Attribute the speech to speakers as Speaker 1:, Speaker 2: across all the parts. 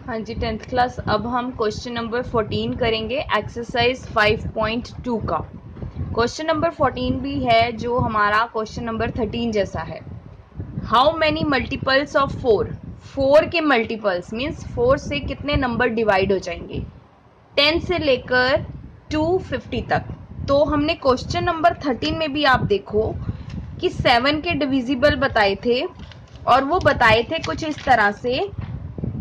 Speaker 1: हाँ जी, 10th class. अब हम क्वेश्चन नंबर 14 करेंगे एक्सरसाइज 5.2 का। क्वेश्चन नंबर 14 भी है जो हमारा क्वेश्चन नंबर 13 जैसा है। हाउ मैनी मल्टीपल्स ऑफ 4, 4 के मल्टीपल्स मीन्स 4 से कितने नंबर डिवाइड हो जाएंगे 10 से लेकर 250 तक। तो हमने क्वेश्चन नंबर 13 में भी आप देखो कि 7 के डिविजिबल बताए थे और वो बताए थे कुछ इस तरह से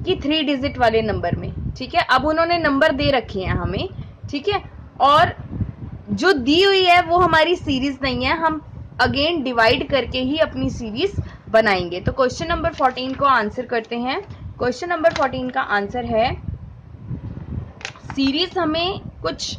Speaker 1: कि 3 डिजिट वाले नंबर में। ठीक है, अब उन्होंने नंबर दे रखे हैं हमें। ठीक है, और जो दी हुई है वो हमारी सीरीज नहीं है, हम अगेन डिवाइड करके ही अपनी सीरीज बनाएंगे। तो क्वेश्चन नंबर 14 को आंसर करते हैं। क्वेश्चन नंबर 14 का आंसर है, सीरीज हमें कुछ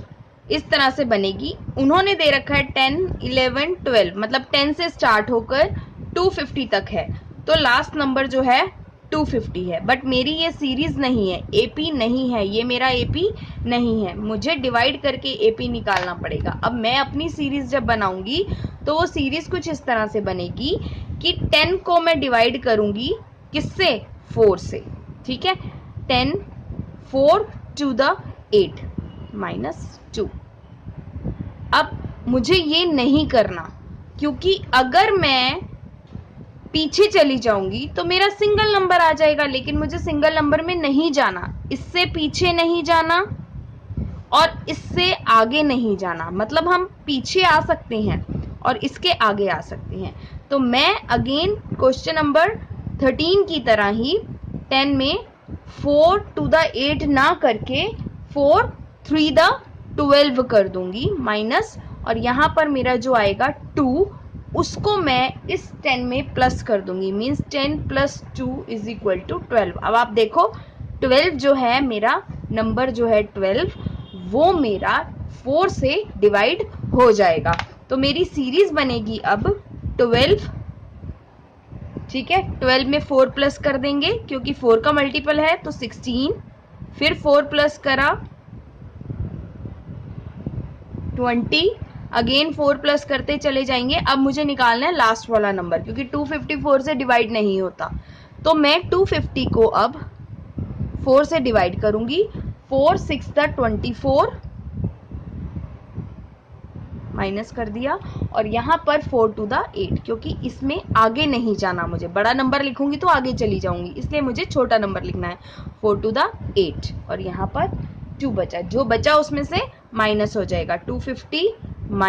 Speaker 1: इस तरह से बनेगी। उन्होंने दे रखा है 10, 11, 12, मतलब 10 से स्टार्ट होकर 250 तक है। तो लास्ट नंबर जो है 250 है। बट मेरी ये सीरीज नहीं है, एपी नहीं है, ये मेरा एपी नहीं है, मुझे डिवाइड करके एपी निकालना पड़ेगा। अब मैं अपनी सीरीज जब बनाऊंगी तो वो सीरीज कुछ इस तरह से बनेगी कि 10 को मैं डिवाइड करूंगी किससे, 4 से। ठीक है, 10, 4 to the 8 -2। अब मुझे ये नहीं करना, क्योंकि अगर मैं पीछे चली जाऊंगी तो मेरा सिंगल नंबर आ जाएगा, लेकिन मुझे सिंगल नंबर में नहीं जाना, इससे पीछे नहीं जाना और इससे आगे नहीं जाना। मतलब हम पीछे आ सकते हैं और इसके आगे आ सकते हैं। तो मैं अगेन क्वेश्चन नंबर 13 की तरह ही 10 में 4 to the 8 ना करके 4, 3 the 12 कर दूंगी माइनस, और यहां पर मेरा जो आएगा 2, उसको मैं इस 10 में प्लस कर दूंगी, मीन्स 10 + 2 = 12। अब आप देखो 12 जो है मेरा नंबर जो है 12, वो मेरा 4 से डिवाइड हो जाएगा। तो मेरी सीरीज बनेगी अब 12। ठीक है, 12 में 4 प्लस कर देंगे क्योंकि 4 का मल्टीपल है, तो 16, फिर 4 प्लस करा 20, अगेन 4 प्लस करते चले जाएंगे। अब मुझे निकालना है लास्ट वाला नंबर, क्योंकि 254 से डिवाइड नहीं होता। तो मैं 250 को अब 4 से डिवाइड करूंगी। 4, 6 * 24 माइनस कर दिया, और यहां पर 4 to the 8, क्योंकि इसमें आगे नहीं जाना, मुझे बड़ा नंबर लिखूंगी तो आगे चली जाऊंगी, इसलिए मुझे छोटा नंबर लिखना है। 4 to the 8, और यहां पर 2 बचा, जो बचा उसमें से माइनस हो जाएगा। 250 -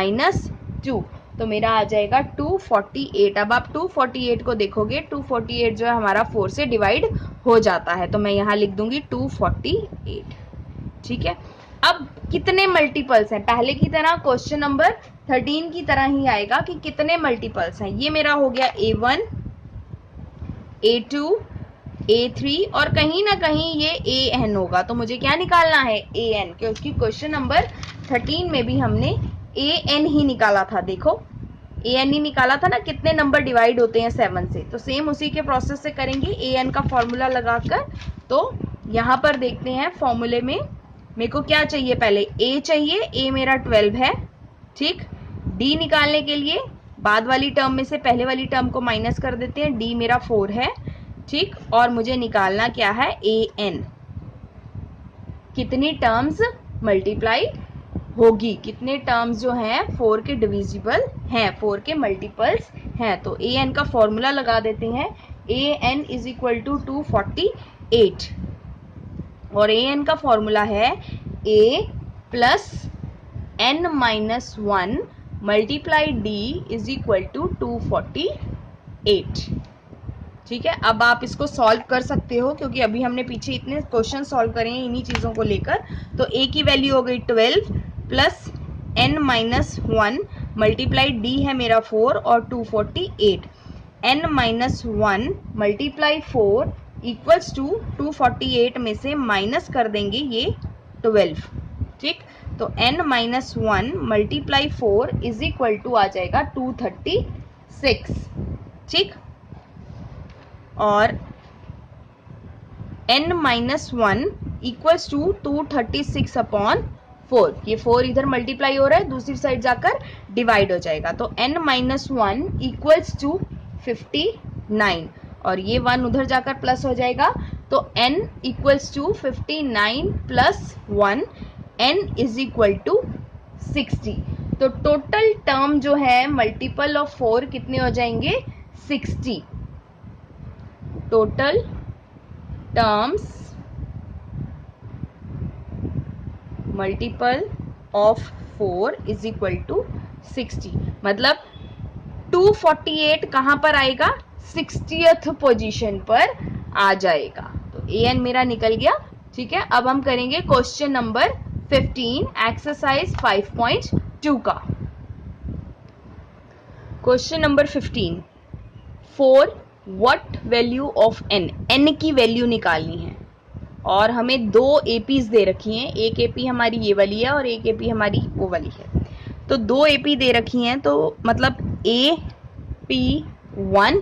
Speaker 1: 2, तो मेरा आ जाएगा 248। अब आप 248 को देखोगे, 248 जो है हमारा 4 से डिवाइड हो जाता है, तो मैं यहाँ लिख दूंगी 248। ठीक है, अब कितने मल्टीपल्स हैं, पहले की तरह क्वेश्चन नंबर 13 की तरह ही आएगा कि कितने मल्टीपल्स हैं। ये मेरा हो गया A1, A2, A3, और कहीं ना कहीं ये AN होगा, तो मुझे क्या निकालना है, AN, क्योंकि क्वेश्चन नंबर 13 में भी हमने AN ही निकाला था। देखो AN ही निकाला था ना, कितने नंबर डिवाइड होते हैं 7 से। तो सेम उसी के प्रोसेस से करेंगे AN का फॉर्मूला लगाकर। तो यहां पर देखते हैं फॉर्मूले में मेरे को क्या चाहिए, पहले A चाहिए, A मेरा 12 है। ठीक, D निकालने के लिए बाद वाली टर्म में से पहले वाली टर्म को माइनस कर देते हैं, D मेरा 4 है। ठीक, और मुझे निकालना क्या है, AN, कितनी टर्म्स मल्टीप्लाई होगी, कितने टर्म्स जो हैं 4 के डिविजिबल हैं, 4 के मल्टीपल्स हैं। तो AN का फॉर्मूला लगा देते हैं, AN = 248, और AN का फॉर्मूला है A + n - 1 × D = 248। ठीक है, अब आप इसको सॉल्व कर सकते हो, क्योंकि अभी हमने पीछे इतने क्वेश्चन सॉल्व करे हैं इन्हीं चीजों को लेकर। तो A की वैल्यू हो गई 12 + n - 1 × D है मेरा 4 और 248। n - 1 × 4 = 248 में से माइनस कर देंगे ये 12। ठीक, तो n - 1 × 4 = आ जाएगा 236। ठीक, और n - 1 = 236/4, ये 4 इधर मल्टीप्लाई हो रहा है, दूसरी साइड जाकर डिवाइड हो जाएगा। तो n - 1 = 59, और ये 1 उधर जाकर प्लस हो जाएगा, तो n equals to 59 plus 1, n is equal to 60। तो टोटल टर्म जो है मल्टीपल ऑफ 4 कितने हो जाएंगे? 60। Total terms multiple of 4 is equal to 60। मतलब 248 कहां पर आएगा? 60th पोजीशन पर आ जाएगा। तो an मेरा निकल गया। ठीक है, अब हम करेंगे क्वेश्चन नंबर 15 एक्सरसाइज 5.2 का। Question number 15, for what value of n की वैल्यू निकालनी है और हमें दो एपीज दे रखी हैं, एक एपी हमारी ये वाली है और एक एपी हमारी वो वाली है। तो दो एपी दे रखी हैं, तो मतलब AP1,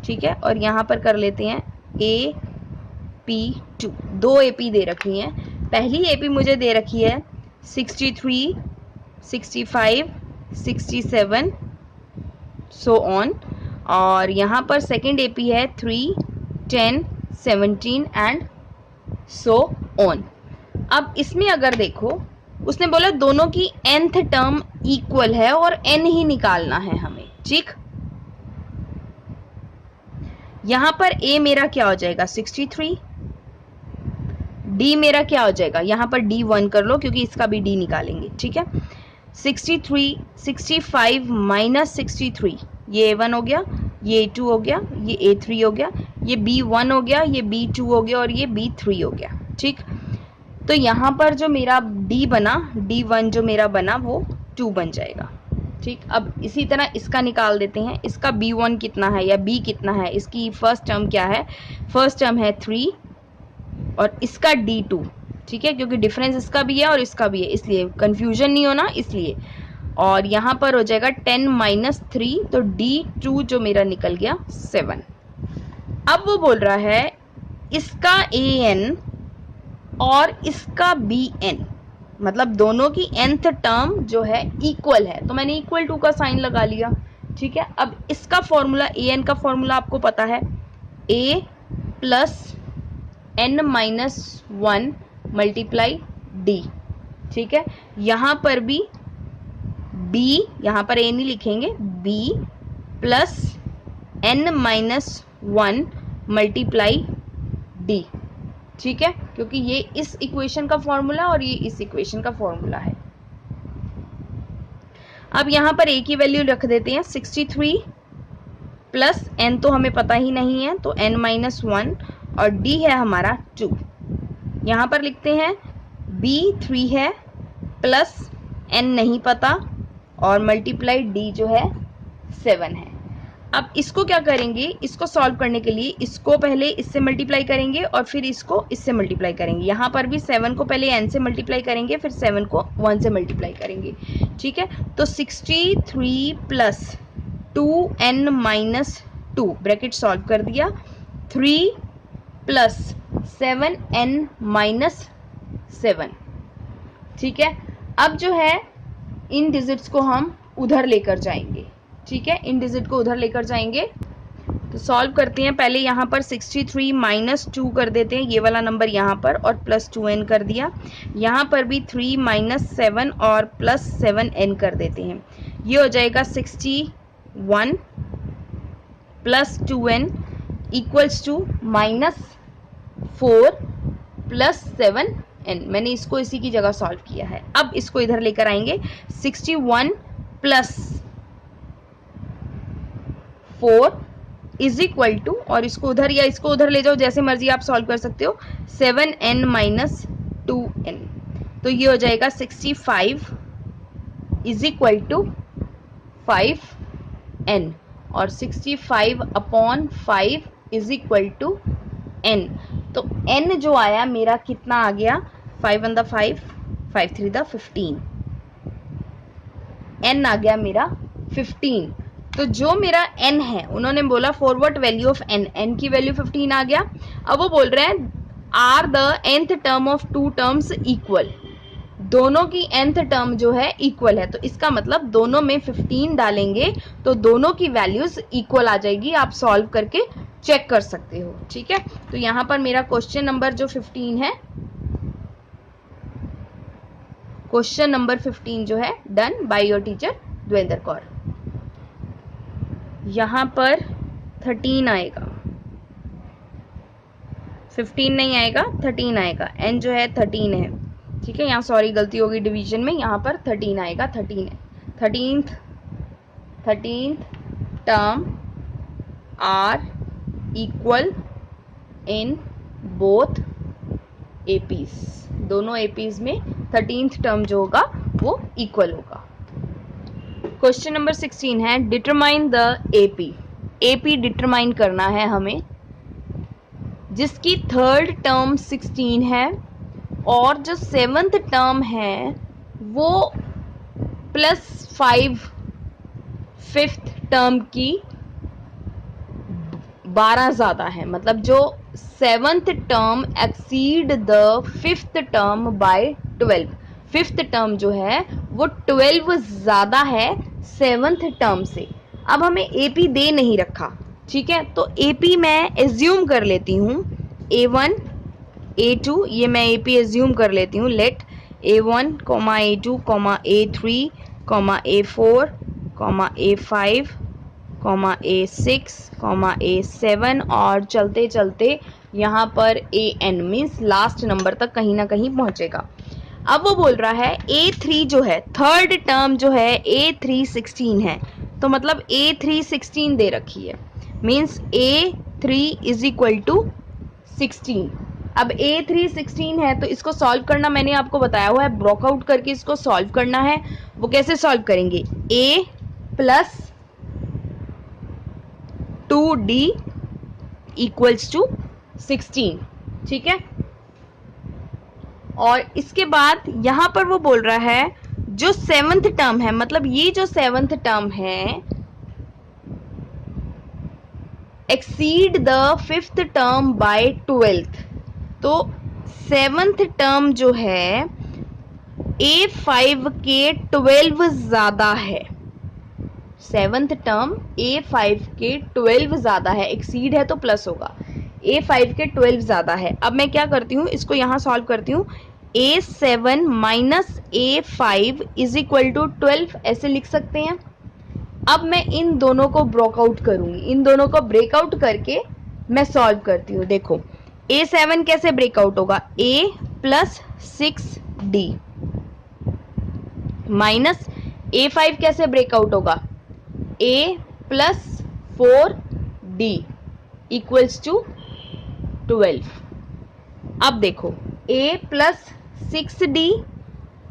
Speaker 1: ठीक है, और यहां पर कर लेते हैं AP2। दो एपी दे रखी हैं। पहली एपी मुझे दे रखी है 63, 65, 67 सो ऑन, और यहां पर सेकेंड एपी है 3, 10, 17 एंड सो ऑन। अब इसमें अगर देखो, उसने बोला दोनों की nth टर्म इक्वल है और n ही निकालना है हमें। ठीक, यहां पर a मेरा क्या हो जाएगा? 63। d मेरा क्या हो जाएगा? यहां पर d 1 कर लो क्योंकि इसका भी d निकालेंगे। ठीक है, 63, 65 माइनस 63, ये A1 हो गया, ये A2 हो गया, ये A3 हो गया, ये B1 हो गया, ये B2 हो गया और ये B3 हो गया। ठीक, तो यहां पर जो मेरा D बना, D1 जो मेरा बना वो 2 बन जाएगा। ठीक, अब इसी तरह इसका निकाल देते हैं। इसका B1 कितना है या B कितना है? इसकी फर्स्ट टर्म क्या है? फर्स्ट टर्म है 3 और इसका D2। ठीक है, क्योंकि डिफरेंस इसका भी है और इसका भी है, इसलिए कंफ्यूजन नहीं होना इसलिए। और यहां पर हो जाएगा 10 माइनस 3, तो D2 जो मेरा निकल गया 7। अब वो बोल रहा है इसका AN और इसका BN, मतलब दोनों की nth टर्म जो है इक्वल है, तो मैंने इक्वल टू का साइन लगा लिया। ठीक है, अब इसका फॉर्मूला, AN का फॉर्मूला आपको पता है, A plus n minus 1 multiply D। ठीक है, यहां पर भी B, यहां पर A नहीं लिखेंगे, B plus n minus 1 multiply D। ठीक है, क्योंकि ये इस इक्वेशन का फॉर्मूला और ये इस इक्वेशन का फॉर्मूला है। अब यहां पर A की वैल्यू रख देते हैं 63 प्लस n तो हमें पता ही नहीं है, तो n माइनस 1 और D है हमारा 2। यहां पर लिखते हैं B 3 है प्लस n नहीं पता और मल्टीप्लाई D जो है 7 है। अब इसको क्या करेंगे? इसको सॉल्व करने के लिए इसको पहले इससे मल्टीप्लाई करेंगे और फिर इसको इससे मल्टीप्लाई करेंगे। यहाँ पर भी 7 को पहले n से मल्टीप्लाई करेंगे, फिर 7 को 1 से मल्टीप्लाई करेंगे। ठीक है, तो 63 plus 2n minus 2 bracket solve कर दिया, 3 प्लस 7n माइनस 7। ठीक है, अब जो है इन डिजिट्स को हम उधर लेकर जाएंगे। ठीक है, इन डिजिट को उधर लेकर जाएंगे, तो सॉल्व करते हैं। पहले यहाँ पर 63 माइनस 2 कर देते हैं, ये वाला नंबर यहाँ पर, और प्लस 2n कर दिया। यहाँ पर भी 3 माइनस 7 और प्लस 7n कर देते हैं, ये हो जाएगा 61 plus 2n equals to minus 4 plus 7n। मैंने इसको इसी की जगह सॉल्व किया है। अब इसको इधर लेकर आएंगे, 61 प्लस 4 इज इक्वल टू, और इसको उधर या इसको उधर ले जाओ, जैसे मर्जी आप सॉल्व कर सकते हो, 7n माइनस 2n। तो ये हो जाएगा 65 इज इक्वल टू 5n, और 65 upon 5 is equal to n। तो n जो आया मेरा कितना आ गया? 5 1 5, 5 3 15, n आ गया मेरा 15। तो जो मेरा n है, उन्होंने बोला for what value of n, n की वैल्यू 15 आ गया। अब वो बोल रहे हैं are the nth term of two terms equal, दोनों की nth टर्म जो है इक्वल है, तो इसका मतलब दोनों में 15 डालेंगे तो दोनों की वैल्यूज इक्वल आ जाएगी। आप सॉल्व करके चेक कर सकते हो। ठीक है, तो यहाँ पर मेरा क्वेश्चन नंबर जो 15 है, क्वेश्चन नंबर 15 जो है done by your teacher Devendra Kaur. यहाँ पर 13 आएगा, 15 नहीं आएगा, 13 आएगा। एन जो है 13 है। ठीक है, यहाँ सॉरी गलती होगी डिवीजन में, यहाँ पर 13 आएगा, 13 है। 13th term are equal in both APs, दोनों एपीज में 13th टर्म जो होगा वो इक्वल होगा। क्वेश्चन नंबर 16 है determine the AP. AP determine करना है हमें जिसकी थर्ड टर्म 16 है और जो 7th टर्म है वो +5 5th टर्म की 12 ज्यादा है। मतलब जो 7th term exceed the 5th term by 12। 5th term जो है वो 12 ज्यादा है 7th टर्म से। अब हमें एपी दे नहीं रखा, ठीक है, तो एपी मैं एज्यूम कर लेती हूँ A1 A2, ये मैं एपी एज्यूम कर लेती हूँ। Late A1, A2, A3, A4, A5, A6, A7 और चलते चलते यहाँ पर AN मीन्स लास्ट नंबर तक कहीं ना कहीं पहुंचेगा। अब वो बोल रहा है A3 जो है थर्ड टर्म जो है A3 16 है, तो मतलब A3 16 दे रखी है, means A3 is equal to 16। अब A3 16 है तो इसको सॉल्व करना मैंने आपको बताया हुआ है, ब्रॉकआउट करके इसको सॉल्व करना है। वो कैसे सॉल्व करेंगे, A plus 2D equals to 16। ठीक है, और इसके बाद यहां पर वो बोल रहा है जो 7th टर्म है, मतलब ये जो 7th टर्म है exceed the 5th term by 12th। तो 7th टर्म जो है A5 के 12 ज्यादा है। 7th टर्म A5 के 12 ज्यादा है, एक्सीड है तो प्लस होगा, A5 के 12 ज्यादा है। अब मैं क्या करती हूँ, इसको यहां सॉल्व करती हूँ। A7 minus A5 is equal to 12 ऐसे लिख सकते हैं। अब मैं इन दोनों को ब्रेकआउट करूंगी, इन दोनों को ब्रेकआउट करके मैं सॉल्व करती हूँ। देखो A7 कैसे ब्रेकआउट होगा, A plus 6D minus A5 कैसे ब्रेकआउट होगा, A plus 4D equals to 12। अब देखो A plus 6D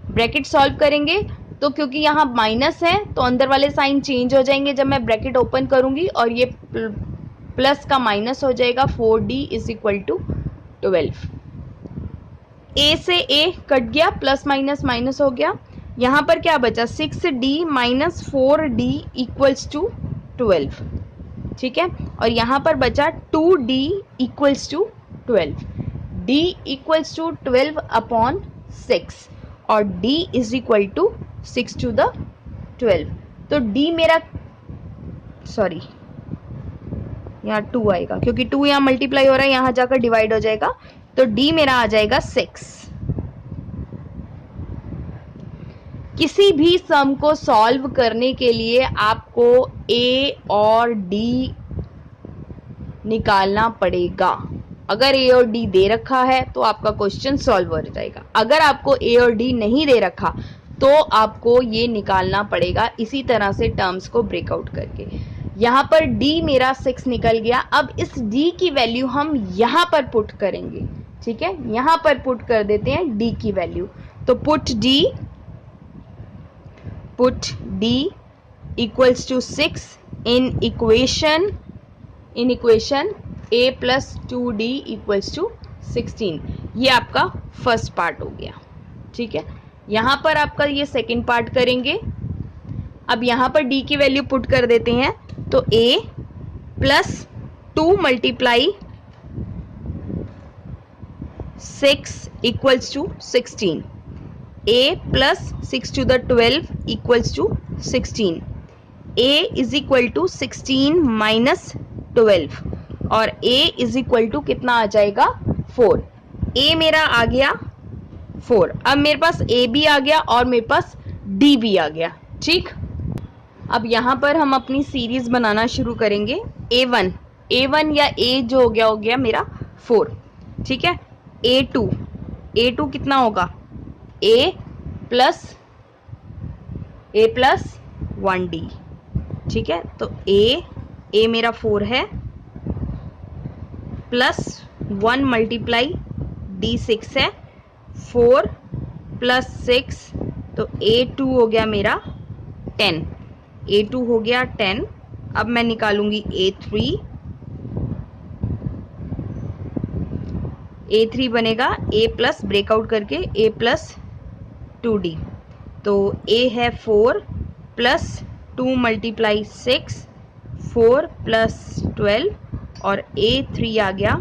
Speaker 1: bracket solve करेंगे तो क्योंकि यहाँ माइनस है तो अंदर वाले साइन चेंज हो जाएंगे जब मैं ब्रैकेट ओपन करूंगी, और ये प्लस का माइनस हो जाएगा, 4D is equal to 12। A से A कट गया, प्लस माइनस माइनस हो गया। यहाँ पर क्या बचा, 6D minus 4D equals to 12। ठीक है, और यहाँ पर बचा 2D equals to 12। D equals to 12 upon 6 और D is equal to 6 two the 12। तो D मेरा, सॉरी यहाँ 2 आएगा क्योंकि 2 यहाँ मल्टीप्लाई हो रहा है, यहाँ जाकर डिवाइड हो जाएगा, तो D मेरा आ जाएगा 6। किसी भी सम को सॉल्व करने के लिए आपको A और D निकालना पड़ेगा। अगर A और D दे रखा है तो आपका क्वेश्चन सॉल्व हो जाएगा। अगर आपको A और D नहीं दे रखा तो आपको ये निकालना पड़ेगा इसी तरह से टर्म्स को ब्रेकआउट करके। यहाँ पर D मेरा 6 निकल गया। अब इस D की वैल्यू हम यहाँ पर पुट करेंगे। ठीक है, यहाँ पर पुट कर देते हैं D की वैल्यू। तो put D equals to 6 in equation A plus 2D equals to 16। ये आपका फर्स्ट पार्ट हो गया। ठीक है, यहाँ पर आपका ये सेकेंड पार्ट करेंगे। अब यहाँ पर D की वैल्यू पुट कर देते हैं, तो A plus 2 multiply 6 equals to 16। A plus 6 two the 12 equals to 16। A is equal to 16 minus 12 और a इज इक्वल टू कितना आ जाएगा 4। a मेरा आ गया 4। अब मेरे पास a भी आ गया और मेरे पास d भी आ गया। ठीक, अब यहां पर हम अपनी सीरीज बनाना शुरू करेंगे। a1 या a जो हो गया मेरा 4। ठीक है, a2 कितना होगा a प्लस 1d। ठीक है, तो a मेरा 4 है प्लस 1 मल्टीप्लाई d 6 है, 4 प्लस 6 तो a2 हो गया मेरा 10। a2 हो गया 10। अब मैं निकालूंगी a3 बनेगा a प्लस ब्रेकआउट करके a प्लस 2d। तो a है 4 प्लस 2 मल्टीप्लाई 6, 4 प्लस 12 और a3 आ गया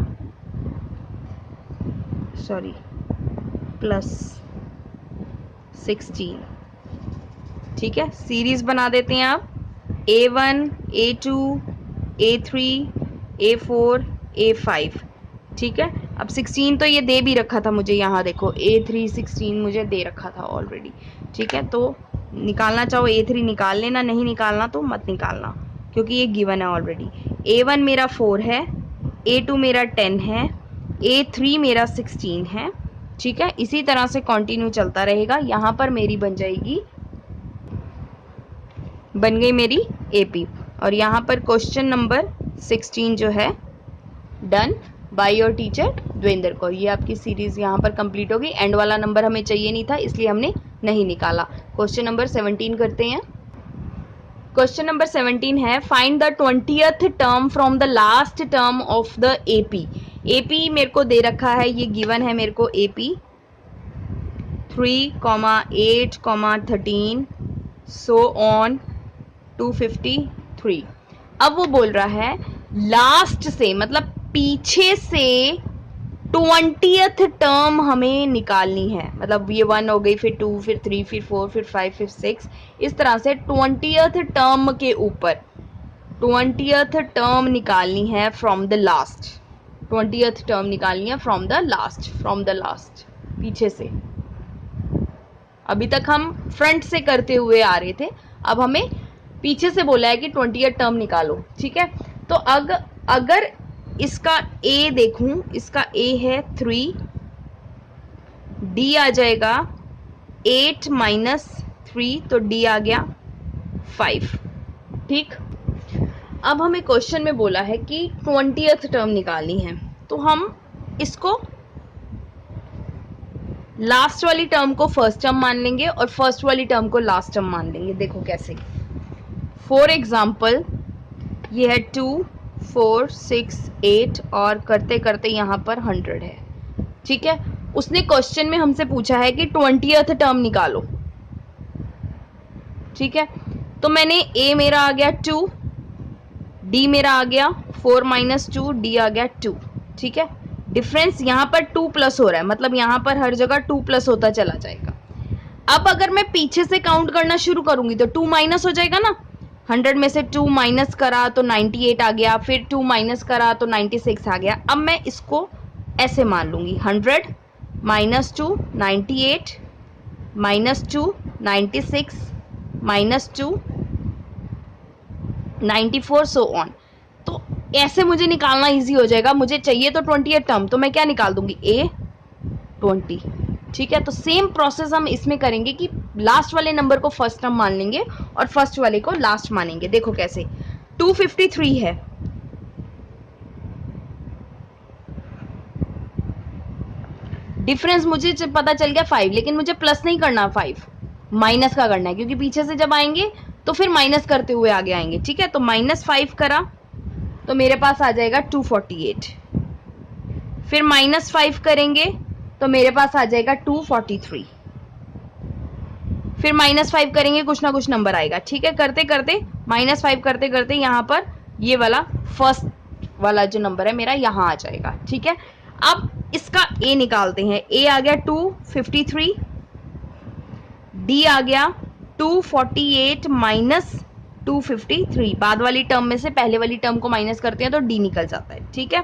Speaker 1: प्लस 16। ठीक है, सीरीज बना देते हैं आप a1 a2 a3 a4 a5। ठीक है, अब 16 तो ये दे भी रखा था मुझे, यहाँ देखो a3 16 मुझे दे रखा था ऑलरेडी। ठीक है, तो निकालना चाहो a3 निकाल लेना, नहीं निकालना तो मत निकालना क्योंकि ये गिवन है ऑलरेडी। a1 मेरा 4 है, a2 मेरा 10 है, a3 मेरा 16 है। ठीक है, इसी तरह से कंटिन्यू चलता रहेगा। यहाँ पर मेरी बन गई मेरी AP और यहाँ पर क्वेश्चन नंबर 16 जो है done by your teacher Devendra Kaur. ये आपकी सीरीज यहाँ पर कंप्लीट होगी। एंड वाला नंबर हमें चाहिए नहीं था इसलिए हमने नहीं निकाला। क्वेश्चन नंबर 17 करते हैं। क्वेश्चन नंबर 17 है find the 20th term from the last term of the AP। AP मेरे को दे रखा है, ये गिवन है मेरे को AP 3, 8, 13 सो ऑन 253। अब वो बोल रहा है लास्ट से मतलब पीछे से 20th टर्म हमें निकालनी है। मतलब ये 1 हो गई, फिर 2, फिर 3, फिर 4, फिर 5, फिर 6, इस तरह से 20th टर्म के ऊपर 20th टर्म निकालनी है from the last. 20th term निकालनी है फ्रॉम द लास्ट पीछे से। अभी तक हम फ्रंट से करते हुए आ रहे थे, अब हमें पीछे से बोला है कि 20th टर्म निकालो। ठीक है, तो अगर इसका a देखूं, इसका a है 3, d आ जाएगा 8 माइनस 3 तो d आ गया 5। ठीक, अब हमें क्वेश्चन में बोला है कि 20th टर्म निकालनी है, तो हम इसको लास्ट वाली टर्म को फर्स्ट टर्म मान लेंगे और फर्स्ट वाली टर्म को लास्ट टर्म मान लेंगे। देखो कैसे, फॉर एग्जाम्पल ये है 2, 4, 6, 8 और करते करते यहाँ पर 100 है। ठीक है, उसने क्वेश्चन में हमसे पूछा है कि 20th टर्म निकालो। ठीक है, तो मैंने a मेरा आ गया 2, d मेरा आ गया 4 माइनस 2, d आ गया 2। ठीक है, डिफरेंस यहाँ पर 2 प्लस हो रहा है, मतलब यहाँ पर हर जगह 2 प्लस होता चला जाएगा। अब अगर मैं पीछे से काउंट करना शुरू करूंगी तो 2 माइनस हो जाएगा ना। 100 में से 2 माइनस करा तो 98 आ गया, फिर 2 माइनस करा तो 96 आ गया। अब मैं इसको ऐसे मान लूंगी 100 minus 2 98 minus 2 96 minus 2 94 so on. तो ऐसे मुझे निकालना इजी हो जाएगा। मुझे चाहिए तो 20th टर्म, तो मैं क्या निकाल दूंगी a 20। ठीक है, तो सेम प्रोसेस हम इसमें करेंगे कि लास्ट वाले नंबर को फर्स्ट टर्म मान लेंगे और फर्स्ट वाले को लास्ट मानेंगे। देखो कैसे, 253 है, डिफरेंस मुझे पता चल गया 5, लेकिन मुझे प्लस नहीं करना 5, माइनस का करना है क्योंकि पीछे से जब आएंगे तो फिर माइनस करते हुए आगे आएंगे। ठीक है, तो -5 करा तो मेरे पास आ जाएगा 248, फिर -5 करेंगे तो मेरे पास आ जाएगा 243, फिर -5 करेंगे कुछ ना कुछ नंबर आएगा। ठीक है, करते करते -5 करते करते यहाँ पर ये वाला फर्स्ट वाला जो नंबर है मेरा यहाँ आ जाएगा। ठीक है, अब इसका a निकालते हैं। a आ गया 253, d आ गया 248 माइनस 253, बाद वाली टर्म में से पहले वाली टर्म को माइनस करते हैं तो डी निकल जाता है, ठीक है।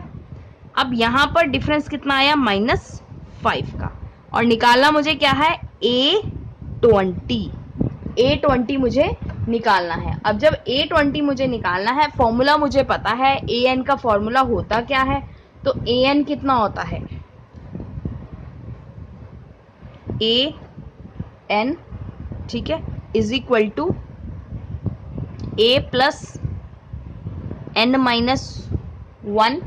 Speaker 1: अब यहां पर डिफरेंस कितना आया, -5 का, और निकालना मुझे क्या है, A20 मुझे निकालना है। अब जब A20 मुझे निकालना है, फॉर्मूला मुझे पता है, AN का फॉर्मूला होता क्या है, तो AN कितना होता है, AN, ठीक है, is equal to A plus N-1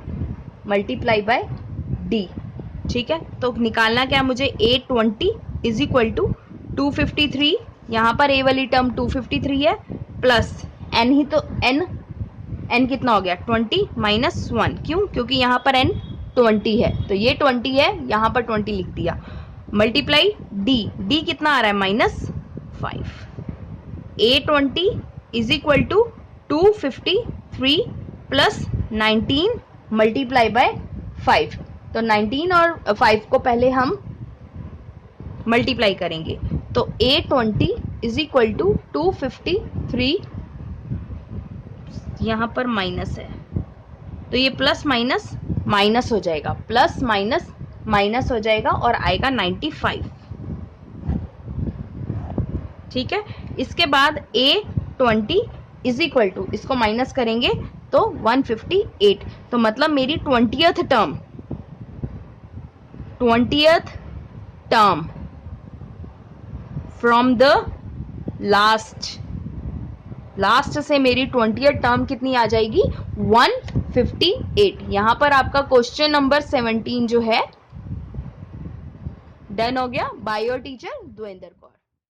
Speaker 1: multiply by D, ठीक है। तो निकालना क्या मुझे, A20 इज इक्वल टू 253, यहाँ पर A वाली टर्म 253 है, प्लस N ही तो N कितना हो गया 20 माइनस 1, क्यों, क्योंकि यहाँ पर N 20 है, तो ये 20 है, यहाँ पर 20 लिख दिया, मल्टीप्लाई D कितना आ रहा है, -5। A20 is equal to 253 plus 19 multiply by 5, तो 19 और 5 को पहले हम मल्टीप्लाई करेंगे, तो A20 इज इक्वल टू 253, यहाँ पर माइनस है तो ये प्लस माइनस माइनस हो जाएगा, प्लस माइनस माइनस हो जाएगा और आएगा 95, ठीक है। इसके बाद A20 इज इक्वल टू, इसको माइनस करेंगे तो 158, तो मतलब मेरी 20th term from the last से मेरी 20th टर्म कितनी आ जाएगी, 158। यहां पर आपका क्वेश्चन नंबर 17 जो है डन हो गया bye your teacher Devendra Kaur.